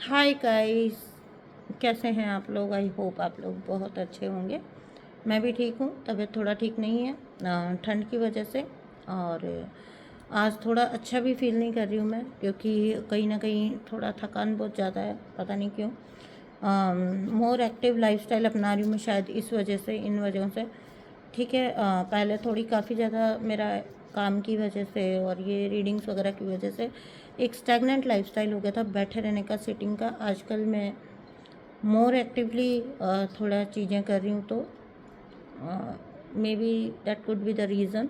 Hi guys, कैसे हैं आप लोग। आई होप आप लोग बहुत अच्छे होंगे। मैं भी ठीक हूँ। तबीयत थोड़ा ठीक नहीं है ठंड की वजह से। और आज थोड़ा अच्छा भी फील नहीं कर रही हूँ मैं, क्योंकि कहीं ना कहीं थोड़ा थकान बहुत ज़्यादा है, पता नहीं क्यों। मोर एक्टिव लाइफस्टाइल अपना रही हूँ मैं, शायद इस वजह से, इन वजहों से। ठीक है। पहले थोड़ी काफ़ी ज़्यादा मेरा काम की वजह से और ये रीडिंग्स वगैरह की वजह से एक स्टैगनेंट लाइफस्टाइल हो गया था, बैठे रहने का, सिटिंग का। आजकल मैं मोर एक्टिवली थोड़ा चीज़ें कर रही हूँ, तो may be that could be the reason.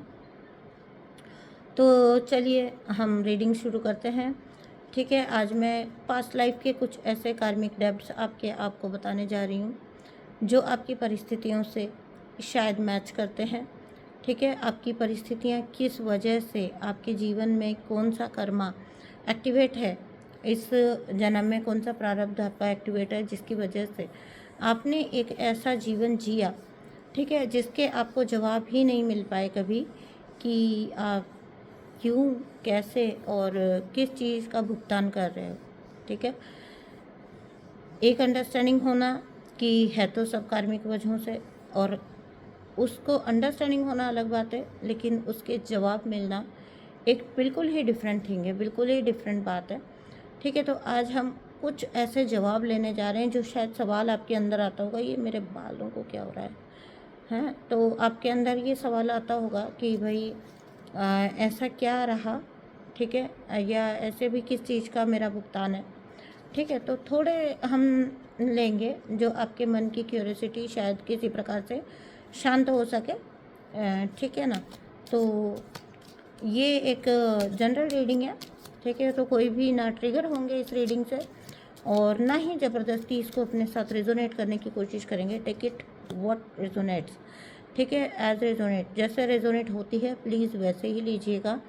तो चलिए हम रीडिंग शुरू करते हैं। ठीक है। आज मैं पास्ट लाइफ के कुछ ऐसे कार्मिक डेब्ट्स आपको बताने जा रही हूँ जो आपकी परिस्थितियों से शायद मैच करते हैं। ठीक है। आपकी परिस्थितियाँ किस वजह से, आपके जीवन में कौन सा कर्मा एक्टिवेट है, इस जन्म में कौन सा प्रारब्ध आपका एक्टिवेट है, जिसकी वजह से आपने एक ऐसा जीवन जिया, ठीक है, जिसके आपको जवाब ही नहीं मिल पाए कभी कि आप क्यों, कैसे और किस चीज़ का भुगतान कर रहे हो। ठीक है। एक अंडरस्टैंडिंग होना कि है तो सब कार्मिक वजहों से, और उसको अंडरस्टैंडिंग होना अलग बात है, लेकिन उसके जवाब मिलना एक बिल्कुल ही डिफरेंट थिंग है, बिल्कुल ही डिफरेंट बात है। ठीक है। तो आज हम कुछ ऐसे जवाब लेने जा रहे हैं जो शायद सवाल आपके अंदर आता होगा, ये मेरे बालों को क्या हो रहा है, हैं? तो आपके अंदर ये सवाल आता होगा कि भाई ऐसा क्या रहा, ठीक है, या ऐसे भी किस चीज़ का मेरा भुगतान है। ठीक है। तो थोड़े हम लेंगे जो आपके मन की क्यूरियोसिटी शायद किसी प्रकार से शांत हो सके। ठीक है ना। तो ये एक जनरल रीडिंग है। ठीक है। तो कोई भी ना ट्रिगर होंगे इस रीडिंग से, और ना ही ज़बरदस्ती इसको अपने साथ रेजोनेट करने की कोशिश करेंगे। Take it what resonates. ठीक है। एज रेजोनेट, जैसे रेजोनेट होती है प्लीज़ वैसे ही लीजिएगा।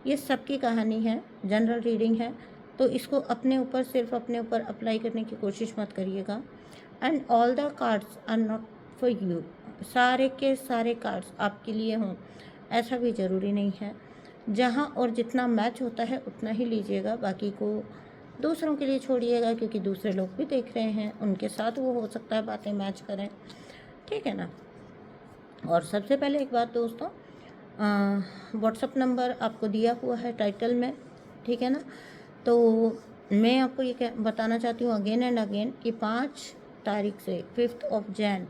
ये सबकी कहानी है, जनरल रीडिंग है, तो इसको अपने ऊपर, सिर्फ अपने ऊपर अप्लाई करने की कोशिश मत करिएगा। And all the cards are not for you. सारे के सारे कार्ड्स आपके लिए हों ऐसा भी ज़रूरी नहीं है। जहाँ और जितना मैच होता है उतना ही लीजिएगा, बाकी को दूसरों के लिए छोड़िएगा, क्योंकि दूसरे लोग भी देख रहे हैं, उनके साथ वो हो सकता है बातें मैच करें। ठीक है ना। और सबसे पहले एक बात दोस्तों, व्हाट्सअप नंबर आपको दिया हुआ है टाइटल में, ठीक है ना। तो मैं आपको ये बताना चाहती हूँ अगेन एंड अगेन कि 5 तारीख से 5 जैन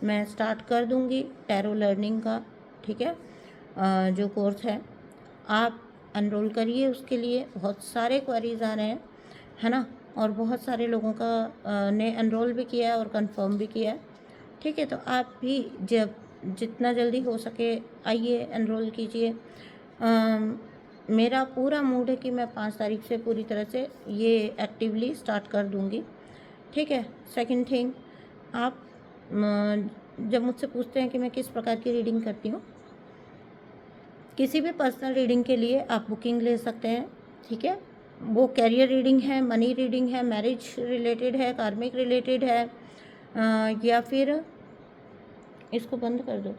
मैं स्टार्ट कर दूँगी टैरो लर्निंग का। ठीक है। जो कोर्स है आप एनरोल करिए, उसके लिए बहुत सारे क्वेरीज आ रहे हैं, है ना, और बहुत सारे लोगों का ने एनरोल भी किया है और कंफर्म भी किया है। ठीक है। तो आप भी जब जितना जल्दी हो सके आइए, एनरोल कीजिए। मेरा पूरा मूड है कि मैं 5 तारीख से पूरी तरह से ये एक्टिवली स्टार्ट कर दूँगी। ठीक है। सेकंड थिंग, आप जब मुझसे पूछते हैं कि मैं किस प्रकार की रीडिंग करती हूँ, किसी भी पर्सनल रीडिंग के लिए आप बुकिंग ले सकते हैं। ठीक है। वो कैरियर रीडिंग है, मनी रीडिंग है, मैरिज रिलेटेड है, कार्मिक रिलेटेड है, या फिर इसको बंद कर दो।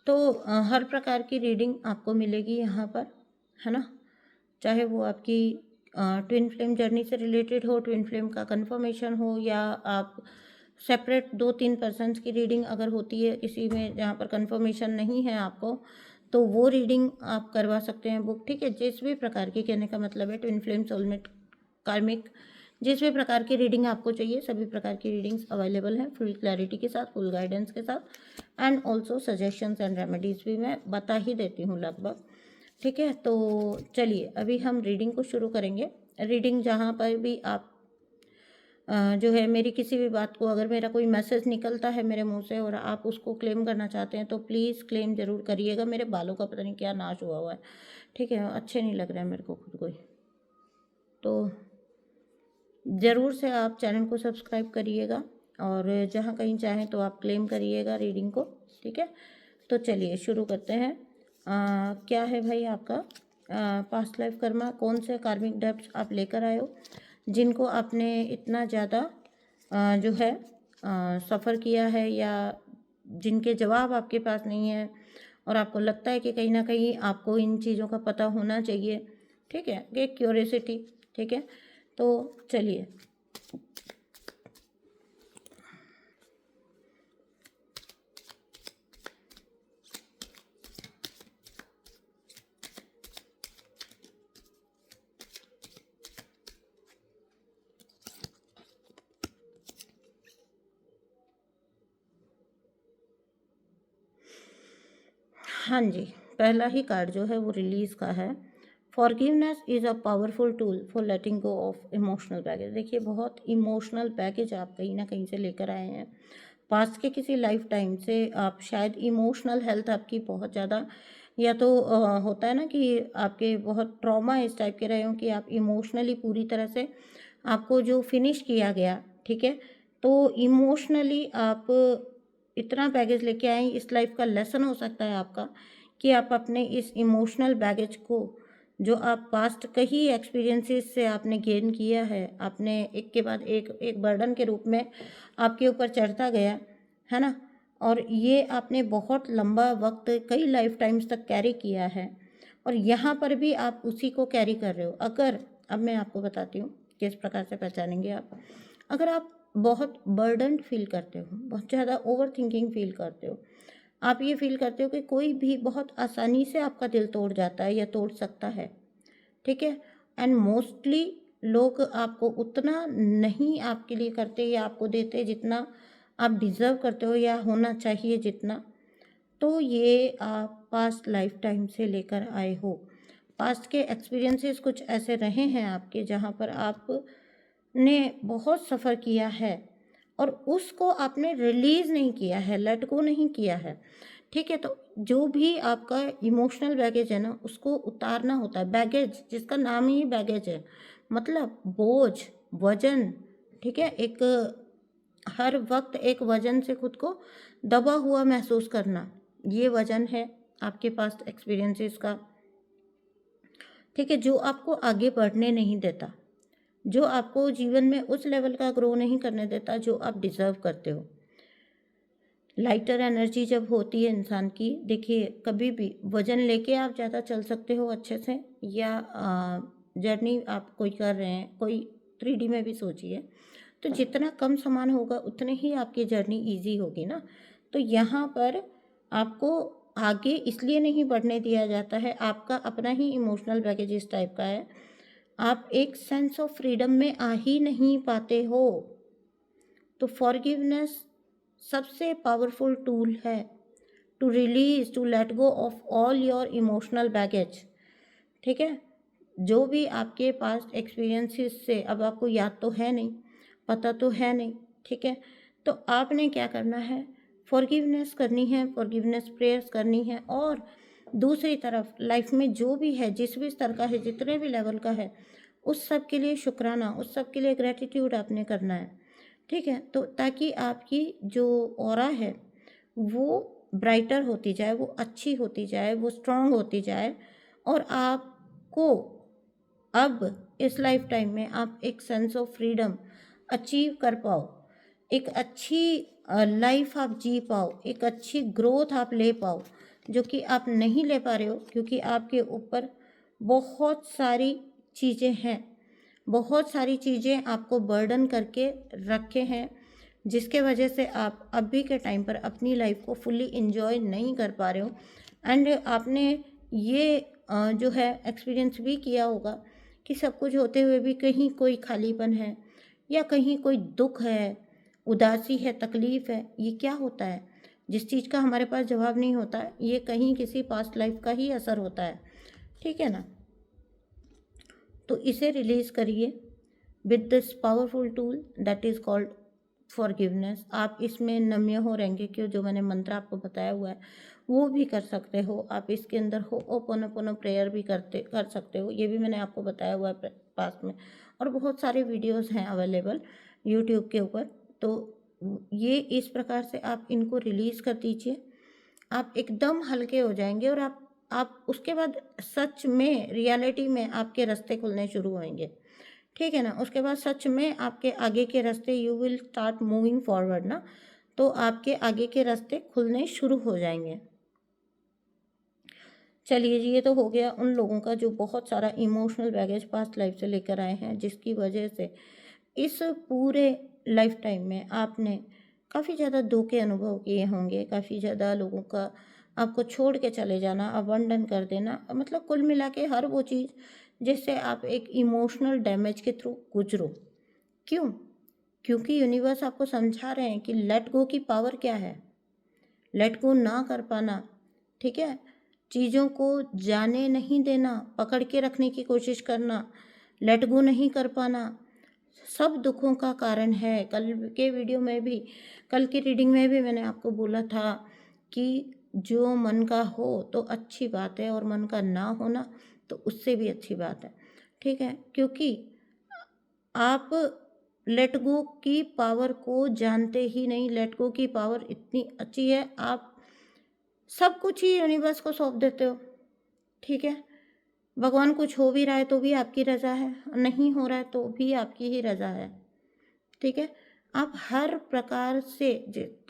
तो हर प्रकार की रीडिंग आपको मिलेगी यहाँ पर, है ना। चाहे वो आपकी ट्विन फ्लेम जर्नी से रिलेटेड हो, ट्विन फ्लेम का कंफर्मेशन हो, या आप सेपरेट 2-3 पर्सन्स की रीडिंग अगर होती है किसी में जहाँ पर कंफर्मेशन नहीं है आपको, तो वो रीडिंग आप करवा सकते हैं बुक। ठीक है। जिस भी प्रकार की, कहने का मतलब है ट्विन फ्लेम, सोलमेट, कार्मिक, जिस भी प्रकार की रीडिंग आपको चाहिए सभी प्रकार की रीडिंग्स अवेलेबल हैं, फुल क्लैरिटी के साथ, फुल गाइडेंस के साथ, and also suggestions and remedies भी मैं बता ही देती हूँ लगभग। ठीक है। तो चलिए अभी हम रीडिंग को शुरू करेंगे। रीडिंग जहाँ पर भी आप जो है, मेरी किसी भी बात को, अगर मेरा कोई मैसेज निकलता है मेरे मुंह से और आप उसको क्लेम करना चाहते हैं तो प्लीज़ क्लेम ज़रूर करिएगा। मेरे बालों का पता नहीं क्या नाश हुआ हुआ है, ठीक है, अच्छे नहीं लग रहे हैं मेरे को खुद को ही। तो ज़रूर से आप चैनल को सब्सक्राइब करिएगा, और जहाँ कहीं चाहें तो आप क्लेम करिएगा रीडिंग को। ठीक है। तो चलिए शुरू करते हैं। क्या है भाई आपका पास्ट लाइफ कर्मा, कौन से कार्मिक डेब्ट्स आप लेकर आए हो, जिनको आपने इतना ज़्यादा जो है सफ़र किया है, या जिनके जवाब आपके पास नहीं है और आपको लगता है कि कहीं ना कहीं आपको इन चीज़ों का पता होना चाहिए। ठीक है, एक क्यूरियोसिटी। ठीक है, तो चलिए। हाँ जी, पहला ही कार्ड जो है वो रिलीज़ का है। Forgiveness is a powerful tool for letting go of emotional baggage. देखिए, बहुत इमोशनल बैगेज आप कहीं ना कहीं से लेकर आए हैं। पास्ट के किसी लाइफ टाइम से आप शायद इमोशनल हेल्थ आपकी बहुत ज़्यादा, या तो होता है ना कि आपके बहुत ट्रॉमा इस टाइप के रहे हों कि आप इमोशनली पूरी तरह से, आपको जो फिनिश किया गया, ठीक है, तो इमोशनली आप इतना बैगेज लेके आए। इस लाइफ का लेसन हो सकता है आपका कि आप अपने इस इमोशनल बैगेज को, जो आप पास्ट कई एक्सपीरियंसेस से आपने गेन किया है, आपने एक के बाद एक एक बर्डन के रूप में आपके ऊपर चढ़ता गया है ना, और ये आपने बहुत लंबा वक्त कई लाइफ टाइम्स तक कैरी किया है, और यहाँ पर भी आप उसी को कैरी कर रहे हो। अगर, अब मैं आपको बताती हूँ किस प्रकार से पहचानेंगे आप। अगर आप बहुत बर्डन फील करते हो, बहुत ज़्यादा ओवर थिंकिंग फील करते हो, आप ये फील करते हो कि कोई भी बहुत आसानी से आपका दिल तोड़ जाता है या तोड़ सकता है, ठीक है, एंड मोस्टली लोग आपको उतना नहीं आपके लिए करते या आपको देते जितना आप डिज़र्व करते हो या होना चाहिए जितना। तो ये आप पास्ट लाइफ टाइम से लेकर आए हो। पास्ट के एक्सपीरियंसेस कुछ ऐसे रहे हैं आपके जहाँ पर आपने बहुत सफ़र किया है और उसको आपने रिलीज़ नहीं किया है, लेट गो नहीं किया है। ठीक है, तो जो भी आपका इमोशनल बैगेज है ना, उसको उतारना होता है। बैगेज, जिसका नाम ही बैगेज है, मतलब बोझ, वज़न। ठीक है, एक हर वक्त एक वज़न से खुद को दबा हुआ महसूस करना, ये वज़न है आपके पास्ट एक्सपीरियंसेस का। ठीक है, जो आपको आगे बढ़ने नहीं देता, जो आपको जीवन में उस लेवल का ग्रो नहीं करने देता जो आप डिज़र्व करते हो। लाइटर एनर्जी जब होती है इंसान की, देखिए, कभी भी वज़न लेके आप ज़्यादा चल सकते हो अच्छे से, या जर्नी आप कोई कर रहे हैं, कोई 3D में भी सोचिए, तो जितना कम सामान होगा उतने ही आपकी जर्नी ईजी होगी ना। तो यहाँ पर आपको आगे इसलिए नहीं बढ़ने दिया जाता है, आपका अपना ही इमोशनल बैगेज इस टाइप का है, आप एक सेंस ऑफ फ्रीडम में आ ही नहीं पाते हो। तो फॉरगिवनेस सबसे पावरफुल टूल है to release, to let go of all your emotional baggage. ठीक है, जो भी आपके पास एक्सपीरियंसेस से अब आपको याद तो है नहीं, पता तो है नहीं, ठीक है, तो आपने क्या करना है, फॉरगिवनेस करनी है, फॉरगिवनेस प्रेयर्स करनी है। और दूसरी तरफ लाइफ में जो भी है, जिस भी स्तर का है, जितने भी लेवल का है, उस सब के लिए शुक्राना, उस सब के लिए ग्रेटिट्यूड आपने करना है। ठीक है, तो ताकि आपकी जो ऑरा है वो ब्राइटर होती जाए, वो अच्छी होती जाए, वो स्ट्रांग होती जाए, और आपको अब इस लाइफ टाइम में आप एक सेंस ऑफ फ्रीडम अचीव कर पाओ, एक अच्छी लाइफ आप जी पाओ, एक अच्छी ग्रोथ आप ले पाओ, जो कि आप नहीं ले पा रहे हो क्योंकि आपके ऊपर बहुत सारी चीज़ें हैं, बहुत सारी चीज़ें आपको बर्डन करके रखे हैं, जिसके वजह से आप अभी के टाइम पर अपनी लाइफ को फुल्ली इंजॉय नहीं कर पा रहे हो। एंड आपने ये जो है एक्सपीरियंस भी किया होगा कि सब कुछ होते हुए भी कहीं कोई खालीपन है, या कहीं कोई दुख है, उदासी है, तकलीफ़ है। ये क्या होता है? जिस चीज़ का हमारे पास जवाब नहीं होता, ये कहीं किसी पास्ट लाइफ का ही असर होता है। ठीक है ना? तो इसे रिलीज़ करिए with this powerful tool that is called forgiveness. आप इसमें नम्य हो रहेंगे क्यों, जो मैंने मंत्र आपको बताया हुआ है वो भी कर सकते हो आप। इसके अंदर होओपोनोपोनो प्रेयर भी कर सकते हो, ये भी मैंने आपको बताया हुआ है पास में। और बहुत सारे वीडियोस हैं अवेलेबल यूट्यूब के ऊपर। तो ये इस प्रकार से आप इनको रिलीज़ कर दीजिए, आप एकदम हल्के हो जाएंगे, और आप उसके बाद सच में, रियलिटी में आपके रास्ते खुलने शुरू होंगे। ठीक है ना। उसके बाद सच में आपके आगे के रास्ते, you will start moving forward ना, तो आपके आगे के रास्ते खुलने शुरू हो जाएंगे। चलिए जी, ये तो हो गया उन लोगों का जो बहुत सारा इमोशनल बैगेज पास्ट लाइफ से लेकर आए हैं, जिसकी वजह से इस पूरे लाइफ टाइम में आपने काफ़ी ज़्यादा धोखे अनुभव किए होंगे, काफ़ी ज़्यादा लोगों का आपको छोड़ के चले जाना, अबंडन कर देना, मतलब कुल मिला के हर वो चीज़ जिससे आप एक इमोशनल डैमेज के थ्रू गुजरो। क्यों? क्योंकि यूनिवर्स आपको समझा रहे हैं कि लेट गो की पावर क्या है। लेट गो ना कर पाना, ठीक है, चीज़ों को जाने नहीं देना, पकड़ के रखने की कोशिश करना, लेट गो नहीं कर पाना, सब दुखों का कारण है। कल के वीडियो में भी, कल की रीडिंग में भी मैंने आपको बोला था कि जो मन का हो तो अच्छी बात है, और मन का ना होना तो उससे भी अच्छी बात है, ठीक है। क्योंकि आप लेट गो की पावर को जानते ही नहीं। लेट गो की पावर इतनी अच्छी है, आप सब कुछ ही यूनिवर्स को सौंप देते हो, ठीक है। भगवान कुछ हो भी रहा है तो भी आपकी रज़ा है, नहीं हो रहा है तो भी आपकी ही रज़ा है, ठीक है। आप हर प्रकार से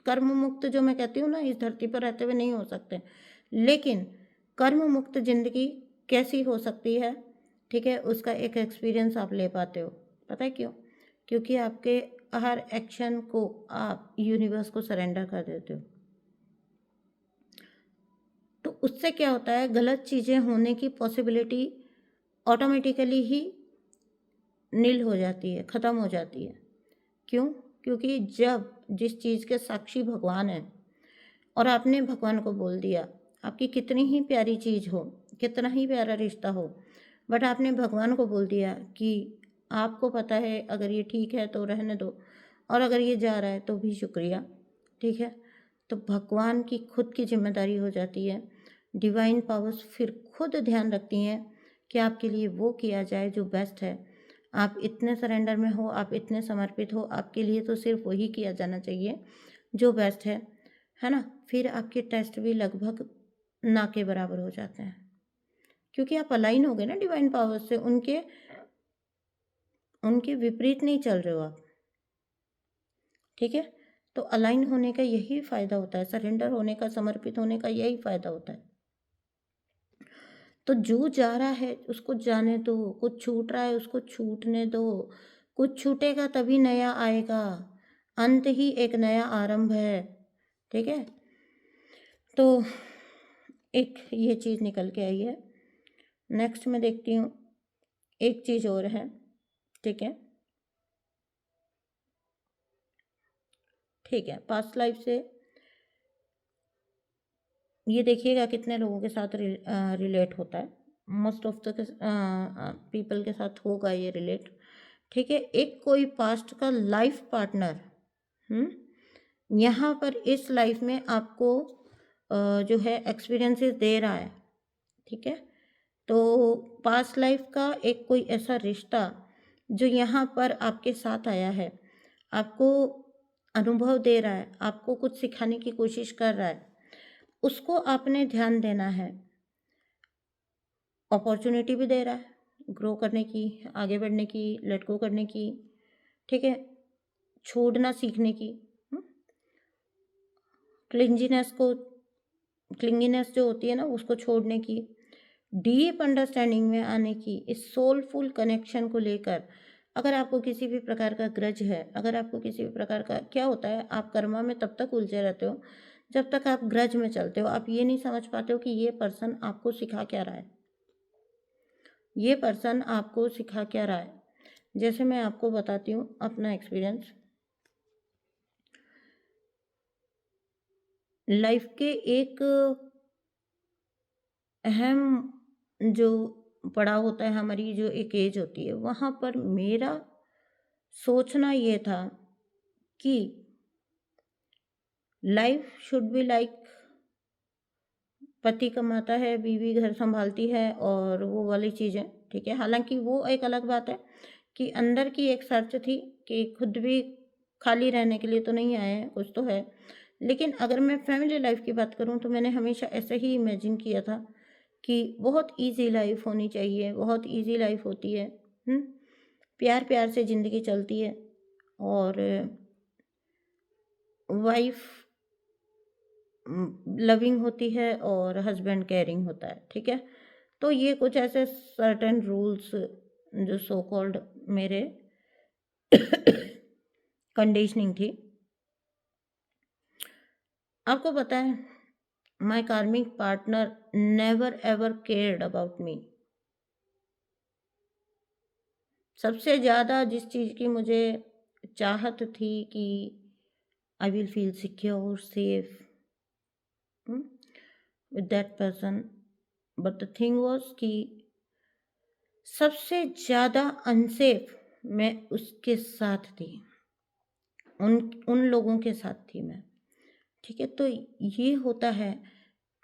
कर्म मुक्त, जो मैं कहती हूँ ना, इस धरती पर रहते हुए नहीं हो सकते, लेकिन कर्म मुक्त जिंदगी कैसी हो सकती है, ठीक है, उसका एक एक्सपीरियंस आप ले पाते हो। पता है क्यों? क्योंकि आपके हर एक्शन को आप यूनिवर्स को सरेंडर कर देते हो। तो उससे क्या होता है, गलत चीज़ें होने की पॉसिबिलिटी ऑटोमेटिकली ही नील हो जाती है, ख़त्म हो जाती है। क्यों? क्योंकि जब जिस चीज़ के साक्षी भगवान हैं और आपने भगवान को बोल दिया, आपकी कितनी ही प्यारी चीज़ हो, कितना ही प्यारा रिश्ता हो, बट आपने भगवान को बोल दिया कि आपको पता है अगर ये ठीक है तो रहने दो, और अगर ये जा रहा है तो भी शुक्रिया, ठीक है। तो भगवान की खुद की जिम्मेदारी हो जाती है। डिवाइन पावर्स फिर खुद ध्यान रखती हैं कि आपके लिए वो किया जाए जो बेस्ट है। आप इतने सरेंडर में हो, आप इतने समर्पित हो, आपके लिए तो सिर्फ वही किया जाना चाहिए जो बेस्ट है ना। फिर आपके टेस्ट भी लगभग ना के बराबर हो जाते हैं, क्योंकि आप अलाइन हो गए ना डिवाइन पावर से, उनके उनके विपरीत नहीं चल रहे हो आप, ठीक है। तो अलाइन होने का यही फ़ायदा होता है, सरेंडर होने का, समर्पित होने का यही फ़ायदा होता है। तो जो जा रहा है उसको जाने दो, कुछ छूट रहा है उसको छूटने दो, कुछ छूटेगा तभी नया आएगा, अंत ही एक नया आरंभ है, ठीक है। तो एक ये चीज़ निकल के आई है। नेक्स्ट मैं देखती हूँ, एक चीज़ और है, ठीक है। ठीक है, पास्ट लाइफ से ये देखिएगा कितने लोगों के साथ रिलेट होता है। मोस्ट ऑफ द पीपल के साथ होगा ये रिलेट, ठीक है। एक कोई पास्ट का लाइफ पार्टनर यहाँ पर इस लाइफ में आपको जो है एक्सपीरियंसेस दे रहा है, ठीक है। तो पास्ट लाइफ का एक कोई ऐसा रिश्ता जो यहाँ पर आपके साथ आया है, आपको अनुभव दे रहा है, आपको कुछ सिखाने की कोशिश कर रहा है, उसको आपने ध्यान देना है। अपॉर्चुनिटी भी दे रहा है ग्रो करने की, आगे बढ़ने की, लेट गो करने की, ठीक है, छोड़ना सीखने की, क्लिंजीनेस जो होती है ना उसको छोड़ने की, डीप अंडरस्टैंडिंग में आने की, इस सोलफुल कनेक्शन को लेकर। अगर आपको किसी भी प्रकार का ग्रज है, अगर आपको किसी भी प्रकार का, क्या होता है, आप कर्मा में तब तक उलझे रहते हो जब तक आप ग्रज में चलते हो। आप ये नहीं समझ पाते हो कि ये पर्सन आपको सिखा क्या रहा है, ये पर्सन आपको सिखा क्या रहा है। जैसे मैं आपको बताती हूँ अपना एक्सपीरियंस, लाइफ के एक अहम जो पड़ाव होता है, हमारी जो एक एज होती है, वहाँ पर मेरा सोचना ये था कि लाइफ शुड बी लाइक, पति कमाता है, बीवी घर संभालती है, और वो वाली चीज़ें, ठीक है। हालांकि वो एक अलग बात है कि अंदर की एक सर्च थी कि खुद भी खाली रहने के लिए तो नहीं आए हैं, कुछ तो है। लेकिन अगर मैं फैमिली लाइफ की बात करूं तो मैंने हमेशा ऐसे ही इमेजिन किया था कि बहुत इजी लाइफ होनी चाहिए, बहुत इजी लाइफ होती है। प्यार प्यार से ज़िंदगी चलती है और वाइफ लविंग होती है और हस्बैंड केयरिंग होता है, ठीक है। तो ये कुछ ऐसे सर्टेन रूल्स जो सो कॉल्ड मेरे कंडीशनिंग थी। आपको पता है, my karmic partner never ever cared about me. सबसे ज़्यादा जिस चीज़ की मुझे चाहत थी कि I will feel secure safe with that person, but the thing was कि सबसे ज़्यादा अनसेफ मैं उसके साथ थी, उन उन लोगों के साथ थी मैं, ठीक है। तो ये होता है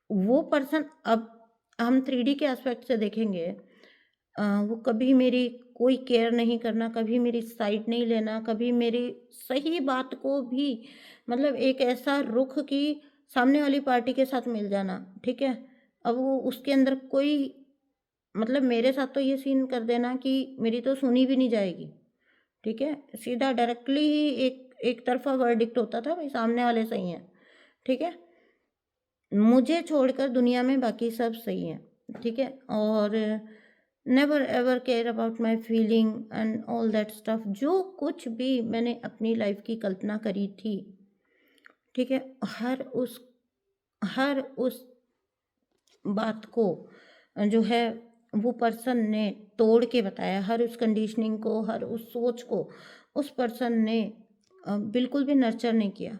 वो पर्सन। अब हम 3D के एस्पेक्ट से देखेंगे, वो कभी मेरी कोई केयर नहीं करना, कभी मेरी साइड नहीं लेना, कभी मेरी सही बात को भी, मतलब एक ऐसा रुख कि सामने वाली पार्टी के साथ मिल जाना, ठीक है। अब वो उसके अंदर कोई, मतलब मेरे साथ तो ये सीन कर देना कि मेरी तो सुनी भी नहीं जाएगी, ठीक है। सीधा डायरेक्टली ही एक तरफा वर्डिक्ट होता था, भाई सामने वाले सही हैं, ठीक है। मुझे छोड़कर दुनिया में बाकी सब सही हैं, ठीक है। और never ever care about my feeling and all that stuff. जो कुछ भी मैंने अपनी लाइफ की कल्पना करी थी, ठीक है, हर उस बात को जो है वो पर्सन ने तोड़ के बताया। हर उस कंडीशनिंग को, हर उस सोच को उस पर्सन ने बिल्कुल भी नर्चर नहीं किया।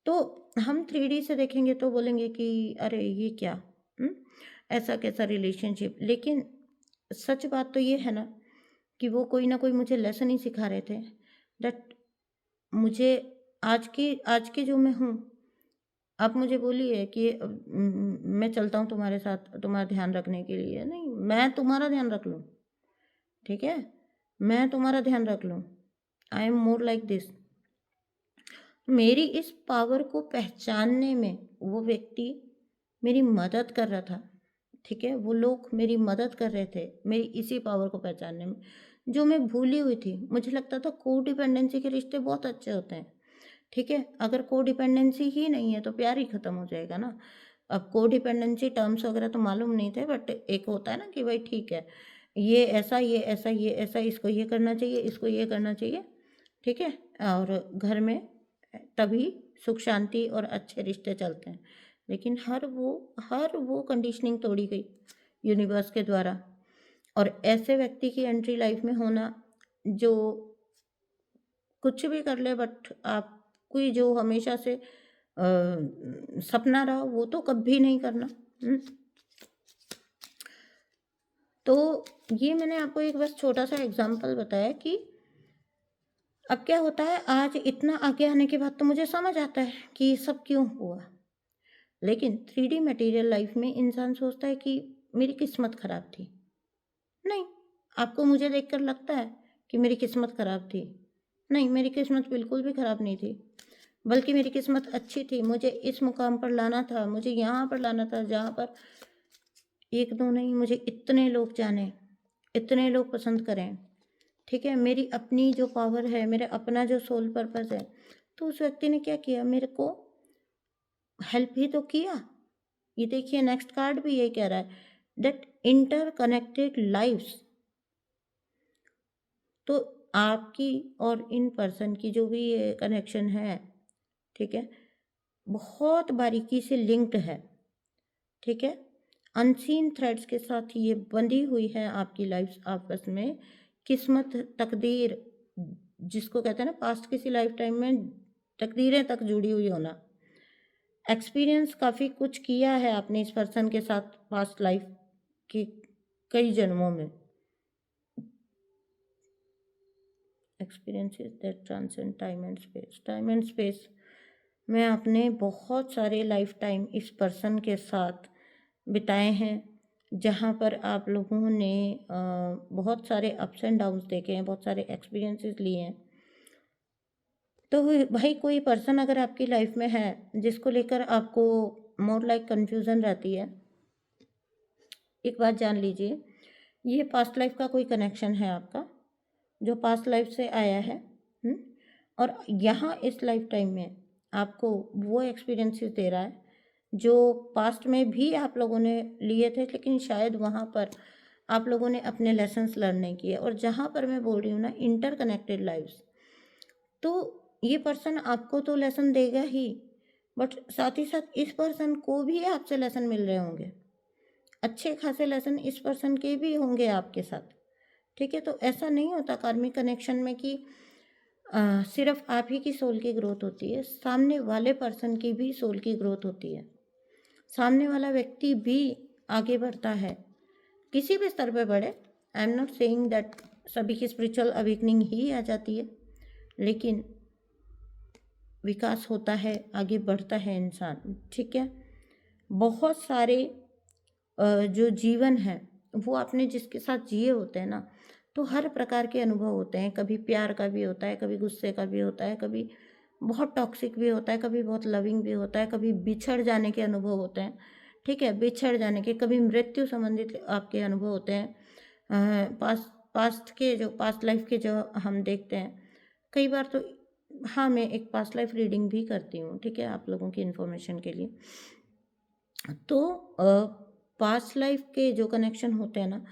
तो हम 3D से देखेंगे तो बोलेंगे कि अरे ये क्या, हुँ? ऐसा कैसा रिलेशनशिप। लेकिन सच बात तो ये है ना कि वो कोई ना कोई मुझे लेसन ही सिखा रहे थे, दैट मुझे आज की जो मैं हूँ, आप मुझे बोलिए कि मैं चलता हूँ तुम्हारे साथ तुम्हारा ध्यान रखने के लिए, नहीं मैं तुम्हारा ध्यान रख लूँ, ठीक है? मैं तुम्हारा ध्यान रख लूँ, I am more like this. मेरी इस पावर को पहचानने में वो व्यक्ति मेरी मदद कर रहा था, ठीक है। वो लोग मेरी मदद कर रहे थे मेरी इसी पावर को पहचानने में, जो मैं भूली हुई थी। मुझे लगता था को डिपेंडेंसी के रिश्ते बहुत अच्छे होते हैं, ठीक है। अगर को डिपेंडेंसी ही नहीं है तो प्यार ही ख़त्म हो जाएगा ना। अब को डिपेंडेंसी टर्म्स वगैरह तो मालूम नहीं थे, बट एक होता है ना कि भाई ठीक है, ये ऐसा ये ऐसा ये ऐसा, इसको ये करना चाहिए, इसको ये करना चाहिए, ठीक है। और घर में तभी सुख शांति और अच्छे रिश्ते चलते हैं। लेकिन हर वो कंडीशनिंग तोड़ी गई यूनिवर्स के द्वारा। और ऐसे व्यक्ति की एंट्री लाइफ में होना जो कुछ भी कर ले, बट आपकी जो हमेशा से सपना रहा वो तो कभी नहीं करना। तो ये मैंने आपको एक बस छोटा सा एग्जांपल बताया कि अब क्या होता है, आज इतना आगे आने के बाद तो मुझे समझ आता है कि ये सब क्यों हुआ। लेकिन 3D मटेरियल लाइफ में इंसान सोचता है कि मेरी किस्मत ख़राब थी। नहीं, आपको मुझे देखकर लगता है कि मेरी किस्मत ख़राब थी? नहीं, मेरी किस्मत बिल्कुल भी ख़राब नहीं थी, बल्कि मेरी किस्मत अच्छी थी। मुझे इस मुकाम पर लाना था, मुझे यहाँ पर लाना था जहाँ पर एक दो नहीं, मुझे इतने लोग जानें, इतने लोग पसंद करें, ठीक है। मेरी अपनी जो पावर है, मेरा अपना जो सोल पर्पस है, तो उस व्यक्ति ने क्या किया, मेरे को हेल्प ही तो किया। ये देखिए नेक्स्ट कार्ड भी यही कह रहा है, दैट इंटर कनेक्टेड लाइव्स। तो आपकी और इन पर्सन की जो भी ये कनेक्शन है, ठीक है, बहुत बारीकी से लिंक्ड है, ठीक है। अनसीन थ्रेड्स के साथ ये बंधी हुई है आपकी लाइफ आपस में। किस्मत, तकदीर, जिसको कहते हैं ना पास्ट किसी लाइफ टाइम में तकदीरें तक जुड़ी हुई होना। एक्सपीरियंस काफ़ी कुछ किया है आपने इस पर्सन के साथ पास्ट लाइफ के कई जन्मों में। Experiences that transcend time and space. Time and space में आपने बहुत सारे लाइफ टाइम इस पर्सन के साथ बिताए हैं, जहाँ पर आप लोगों ने बहुत सारे अप्स एंड डाउन्स देखे हैं, बहुत सारे एक्सपीरियंसेस लिए हैं। तो भाई कोई पर्सन अगर आपकी लाइफ में है जिसको लेकर आपको मोर लाइक कन्फ्यूज़न रहती है, एक बात जान लीजिए, ये पास्ट लाइफ का कोई कनेक्शन है आपका, जो पास्ट लाइफ से आया है। और यहाँ इस लाइफ टाइम में आपको वो एक्सपीरियंसेस दे रहा है जो पास्ट में भी आप लोगों ने लिए थे, लेकिन शायद वहाँ पर आप लोगों ने अपने लेसन्स लर्न नहीं किए। और जहाँ पर मैं बोल रही हूँ ना इंटरकनेक्टेड लाइफ्स, तो ये पर्सन आपको तो लेसन देगा ही, बट साथ ही साथ इस पर्सन को भी आपसे लेसन मिल रहे होंगे, अच्छे खासे लेसन इस पर्सन के भी होंगे आपके साथ। ठीक है, तो ऐसा नहीं होता कार्मिक कनेक्शन में कि सिर्फ आप ही की सोल की ग्रोथ होती है, सामने वाले पर्सन की भी सोल की ग्रोथ होती है। सामने वाला व्यक्ति भी आगे बढ़ता है, किसी भी स्तर पे बढ़े। I am not saying that सभी की स्पिरिचुअल अवेकनिंग ही आ जाती है, लेकिन विकास होता है, आगे बढ़ता है इंसान। ठीक है, बहुत सारे जो जीवन है वो आपने जिसके साथ जिए होते हैं ना, तो हर प्रकार के अनुभव होते हैं। कभी प्यार का भी होता है, कभी गुस्से का भी होता है, कभी बहुत टॉक्सिक भी होता है, कभी बहुत लविंग भी होता है, कभी बिछड़ जाने के अनुभव होते हैं। ठीक है, बिछड़ जाने के, कभी मृत्यु संबंधित आपके अनुभव होते हैं। पास्ट लाइफ के जो हम देखते हैं कई बार तो। हाँ, मैं एक पास्ट लाइफ रीडिंग भी करती हूँ, ठीक है, आप लोगों की इन्फॉर्मेशन के लिए। तो पास्ट लाइफ के जो कनेक्शन होते हैं ना,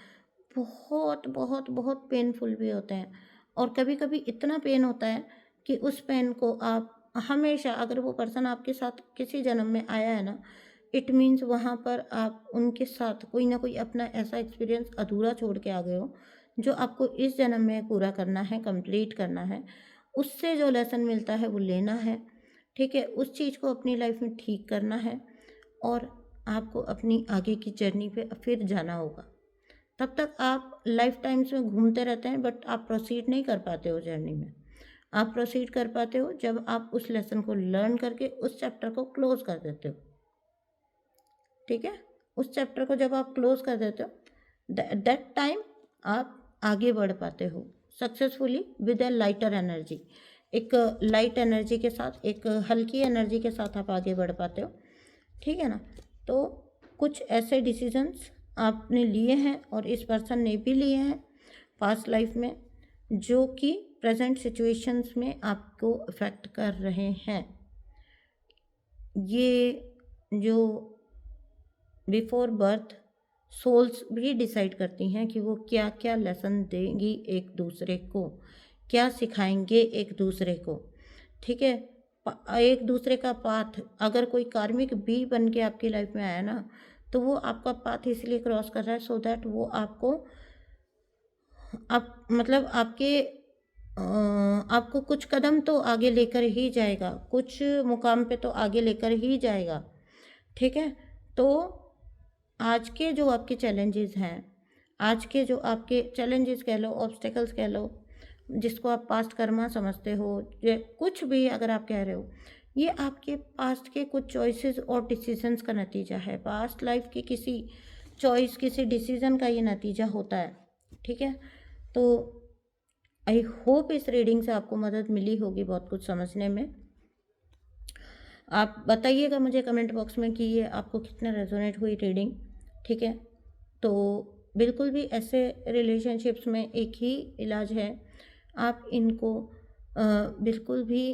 बहुत बहुत बहुत पेनफुल भी होते हैं। और कभी कभी इतना पेन होता है कि उस पेन को आप हमेशा, अगर वो पर्सन आपके साथ किसी जन्म में आया है ना, इट मीन्स वहाँ पर आप उनके साथ कोई ना कोई अपना ऐसा एक्सपीरियंस अधूरा छोड़ के आ गए हो, जो आपको इस जन्म में पूरा करना है, कंप्लीट करना है। उससे जो लेसन मिलता है वो लेना है। ठीक है, उस चीज़ को अपनी लाइफ में ठीक करना है और आपको अपनी आगे की जर्नी पे फिर जाना होगा। तब तक आप लाइफ टाइम्स में घूमते रहते हैं, बट आप प्रोसीड नहीं कर पाते हो जर्नी में। आप प्रोसीड कर पाते हो जब आप उस लेसन को लर्न करके उस चैप्टर को क्लोज कर देते हो। ठीक है, उस चैप्टर को जब आप क्लोज कर देते हो, दैट टाइम आप आगे बढ़ पाते हो successfully with A lighter energy. एक लाइट एनर्जी के साथ, एक हल्की एनर्जी के साथ आप आगे बढ़ पाते हो। ठीक है ना, तो कुछ ऐसे डिसीजंस आपने लिए हैं और इस पर्सन ने भी लिए हैं पास्ट लाइफ में, जो कि प्रेजेंट सिचुएशंस में आपको अफेक्ट कर रहे हैं। ये जो बिफोर बर्थ सोल्स भी डिसाइड करती हैं कि वो क्या क्या लेसन देंगी एक दूसरे को, क्या सिखाएंगे एक दूसरे को। ठीक है, एक दूसरे का पाथ, अगर कोई कार्मिक भी बन के आपकी लाइफ में आया ना, तो वो आपका पाथ इसलिए क्रॉस कर रहा है सो दैट वो आपको मतलब आपको कुछ कदम तो आगे लेकर ही जाएगा, कुछ मुकाम पे तो आगे लेकर ही जाएगा। ठीक है, तो आज के जो आपके चैलेंजेस हैं, आज के जो आपके चैलेंजेस कह लो, ऑब्स्टेकल्स कह लो, जिसको आप पास्ट कर्मा समझते हो, ये कुछ भी अगर आप कह रहे हो, ये आपके पास्ट के कुछ चॉइसेस और डिसीजंस का नतीजा है। पास्ट लाइफ के किसी चॉइस, किसी डिसीजन का ये नतीजा होता है। ठीक है, तो आई होप इस रीडिंग से आपको मदद मिली होगी बहुत कुछ समझने में। आप बताइएगा मुझे कमेंट बॉक्स में कि ये आपको कितना रेजोनेट हुई रीडिंग। ठीक है, तो बिल्कुल भी ऐसे रिलेशनशिप्स में एक ही इलाज है, आप इनको बिल्कुल भी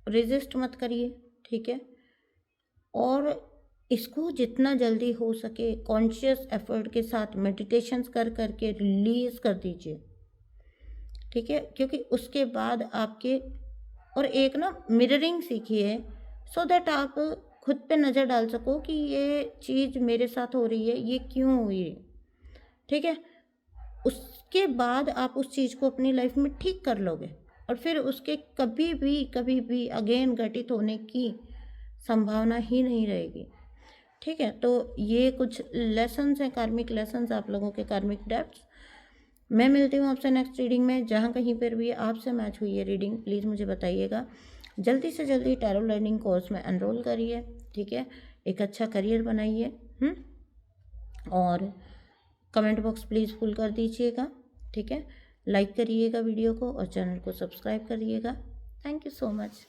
रेजिस्ट मत करिए। ठीक है, और इसको जितना जल्दी हो सके कॉन्शियस एफर्ट के साथ मेडिटेशंस कर करके रिलीज़ कर दीजिए। ठीक है, क्योंकि उसके बाद आपके, और एक ना मिररिंग सीखिए सो दैट आप खुद पे नज़र डाल सको कि ये चीज़ मेरे साथ हो रही है, ये क्यों हुई है। ठीक है, उसके बाद आप उस चीज़ को अपनी लाइफ में ठीक कर लोगे और फिर उसके कभी भी अगेन घटित होने की संभावना ही नहीं रहेगी। ठीक है, तो ये कुछ लेसन्स हैं, कार्मिक लेसन्स, आप लोगों के कार्मिक डेप्थ्स। मैं मिलती हूँ आपसे नेक्स्ट रीडिंग में। जहाँ कहीं पर भी आपसे मैच हुई है रीडिंग, प्लीज़ मुझे बताइएगा। जल्दी से जल्दी टैरो लर्निंग कोर्स में एनरोल करिए। ठीक है, एक अच्छा करियर बनाइए। और कमेंट बॉक्स प्लीज़ फुल कर दीजिएगा। ठीक है, लाइक करिएगा वीडियो को और चैनल को सब्सक्राइब करिएगा। Thank you so much.